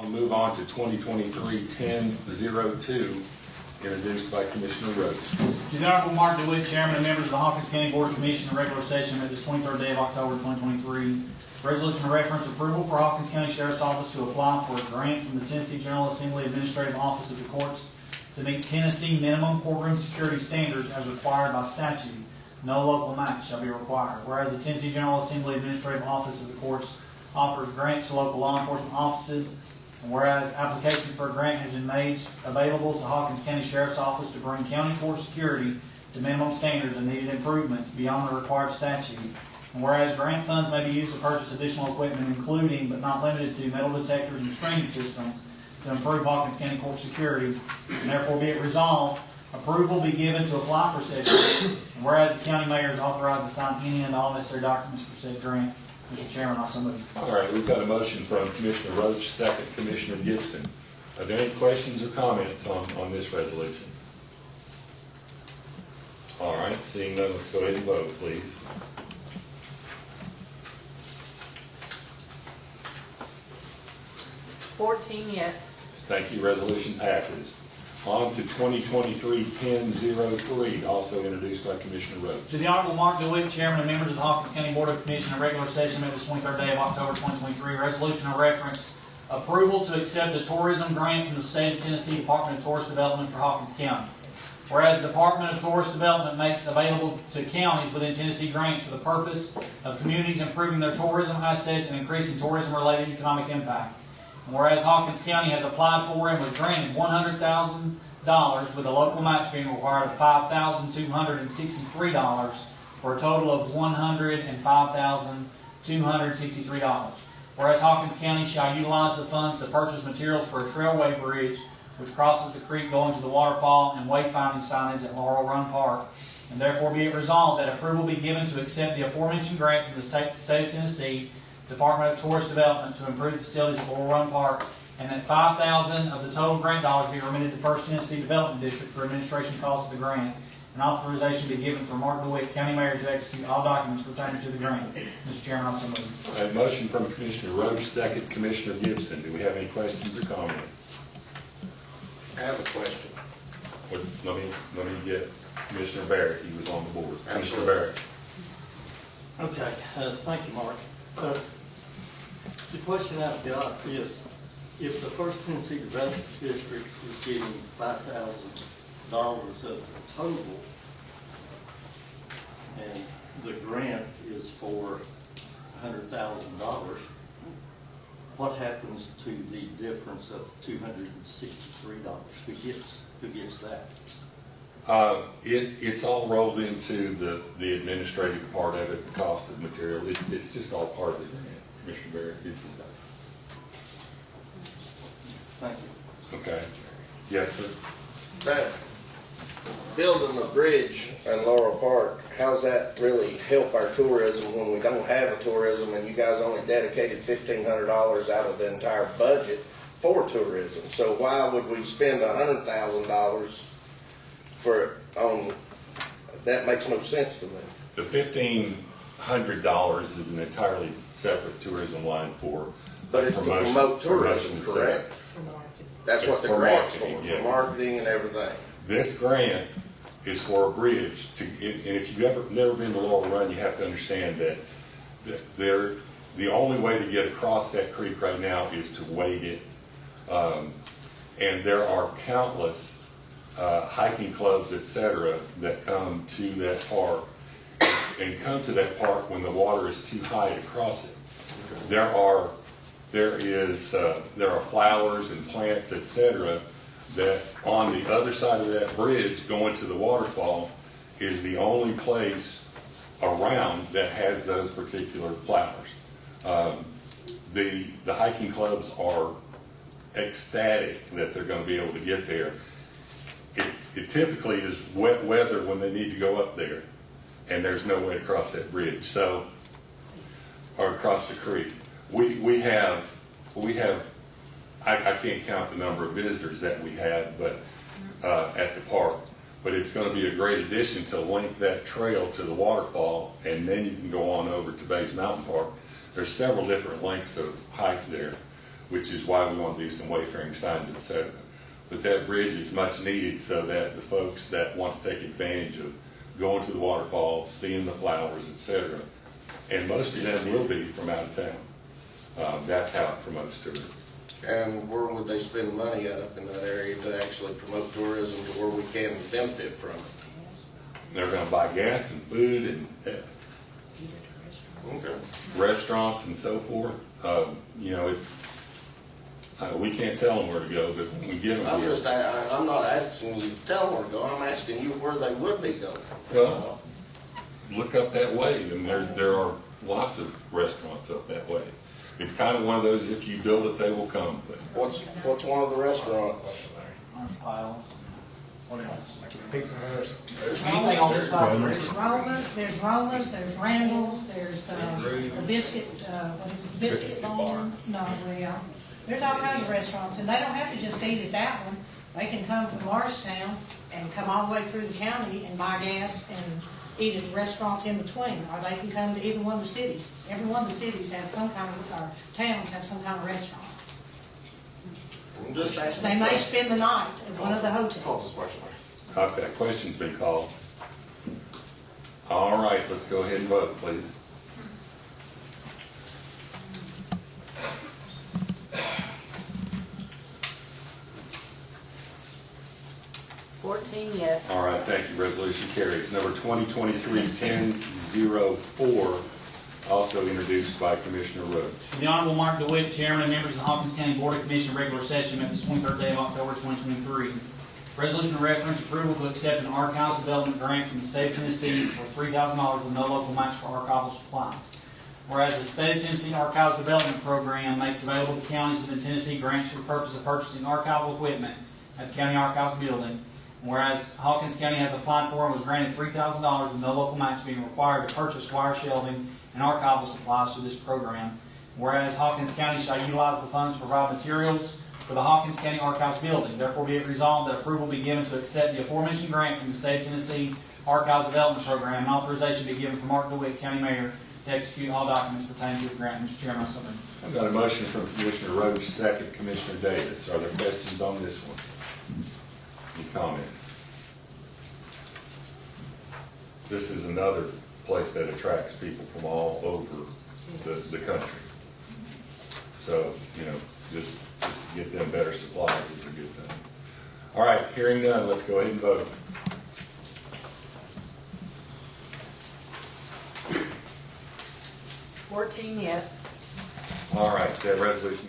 move on to 2023-10-02, introduced by Commissioner Rhodes. To the Honorable Mark DeWitt, Chairman and members of the Hawkins County Board of Commissioners, regular session at this 23rd day of October 2023. Resolution to reference approval for Hawkins County Sheriff's Office to apply for a grant from the Tennessee General Assembly Administrative Office of the Courts to meet Tennessee minimum courtroom security standards as required by statute. No local match shall be required. Whereas the Tennessee General Assembly Administrative Office of the Courts offers grants to local law enforcement offices, and whereas application for a grant has been made available to Hawkins County Sheriff's Office to bring county court security to minimum standards and needed improvements beyond the required statute. And whereas grant funds may be used to purchase additional equipment, including but not limited to metal detectors and screening systems to improve Hawkins County court security, and therefore be it resolved, approval be given to apply for said grant. And whereas the county mayor is authorized to sign any and all necessary documents for said grant. Mr. Chairman, I so move. All right, we've got a motion from Commissioner Roach, second Commissioner Gibson. Are there any questions or comments on this resolution? All right, seeing none, let's go ahead and vote, please. Yes. Thank you. Resolution passes. On to 2023-10-03, also introduced by Commissioner Roach. To the Honorable Mark DeWitt, Chairman and members of the Hawkins County Board of Commissioners, regular session at the 23rd day of October 2023, resolution of reference approval to accept a tourism grant from the State of Tennessee Department of Tourist Development for Hawkins County. Whereas the Department of Tourist Development makes available to counties within Tennessee grants for the purpose of communities improving their tourism assets and increasing tourism-related economic impact. And whereas Hawkins County has applied for and was granted $100,000 with a local match being required of $5,263 for a total of $105,263. Whereas Hawkins County shall utilize the funds to purchase materials for a trailway bridge which crosses the creek going to the waterfall and wayfinding signage at Laurel Run Park. And therefore be it resolved that approval be given to accept the aforementioned grant from the State of Tennessee Department of Tourist Development to improve the facilities at Laurel Run Park, and that $5,000 of the total grant dollars be remitted to First Tennessee Development District for administration costs of the grant, and authorization be given for Mark DeWitt, County Mayor, to execute all documents pertaining to the grant. Mr. Chairman, I so move. A motion from Commissioner Roach, second Commissioner Gibson. Do we have any questions or comments? I have a question. Let me get Commissioner Barrett. He was on the board. Commissioner Barrett. Okay, thank you, Mark. The question I've got is, if the First Tennessee Development District is getting $5,000 of the total, and the grant is for $100,000, what happens to the difference of $263? Who gets that? It's all rolled into the administrative part of it, the cost of material. It's just all part of the grant, Commissioner Barrett. Thank you. Okay. Yes, sir. That building a bridge in Laurel Park, how's that really help our tourism when we don't have a tourism and you guys only dedicated $1,500 out of the entire budget for tourism? So why would we spend $100,000 on that? Makes no sense to me. The $1,500 is an entirely separate tourism line for But it's to promote tourism, correct? That's what the grant's for, yeah. for marketing and everything. This grant is for a bridge. And if you've never been to Laurel Run, you have to understand that the only way to get across that creek right now is to wade it. And there are countless hiking clubs, etc., that come to that park and come to that park when the water is too high to cross it. There are flowers and plants, etc., that on the other side of that bridge going to the waterfall is the only place around that has those particular flowers. The hiking clubs are ecstatic that they're going to be able to get there. It typically is wet weather when they need to go up there, and there's no way to cross that bridge, or across the creek. We have I can't count the number of visitors that we have, but at the park. But it's going to be a great addition to link that trail to the waterfall, and then you can go on over to Bays Mountain Park. There's several different lengths of hike there. which is why we want to do some wayfaring signs, et cetera. But that bridge is much needed so that the folks that want to take advantage of going to the waterfall, seeing the flowers, et cetera, and most of them will be from out of town. That's how it promotes tourism. And where would they spend money at up in that area to actually promote tourism to where we can benefit from it? They're going to buy gas and food and Okay. restaurants and so forth. You know, we can't tell them where to go, but when we get them here. I'm not asking you to tell them where to go, I'm asking you where they would be going. Well, look up that way, and there are lots of restaurants up that way. It's kind of one of those, if you build it, they will come. But What's one of the restaurants? Orange Pile. What else? Pizza Hut. Anything on this side of the There's Roma's, there's Randall's, there's the Biscuit, what is it, Biscuit Barn? No, well, there's all kinds of restaurants, and they don't have to just eat at that one. They can come from Morristown and come all the way through the county and buy gas and eat at the restaurants in between, or they can come to either one of the cities. Every one of the cities has some kind of, or towns have some kind of restaurant. I'm just asking. They may spend the night at one of the hotels. okay, question's been called. All right, let's go ahead and vote, please. Yes. All right, thank you. Resolution carries. Number 2023-1004, also introduced by Commissioner Roach. The Honorable Mark DeWitt, Chairman and members of the Hawkins County Board of Commissioners regular session met this 23rd day of October 2023. Resolution of reference approval to accept an archives development grant from the state of Tennessee for $3,000 with no local match for archival supplies. Whereas the state of Tennessee Archives Development Program makes available to counties within Tennessee grants for the purpose of purchasing archival equipment at the County Archives building. Whereas Hawkins County has applied for and was granted $3,000 with no local match being required to purchase wire shelving and archival supplies through this program. Whereas Hawkins County shall utilize the funds to provide materials for the Hawkins County Archives building. Therefore be it resolved that approval be given to accept the aforementioned grant from the state of Tennessee Archives Development Program, and authorization be given for Mark DeWitt, County Mayor, to execute all documents pertaining to the grant. Mr. Chairman, I so move. I've got a motion from Commissioner Roach, second Commissioner Davis. Are there questions on this one? Any comments? This is another place that attracts people from all over the country. So, you know, just to get them better supplies is a good thing. All right, hearing none, let's go ahead and vote. Yes. All right, that resolution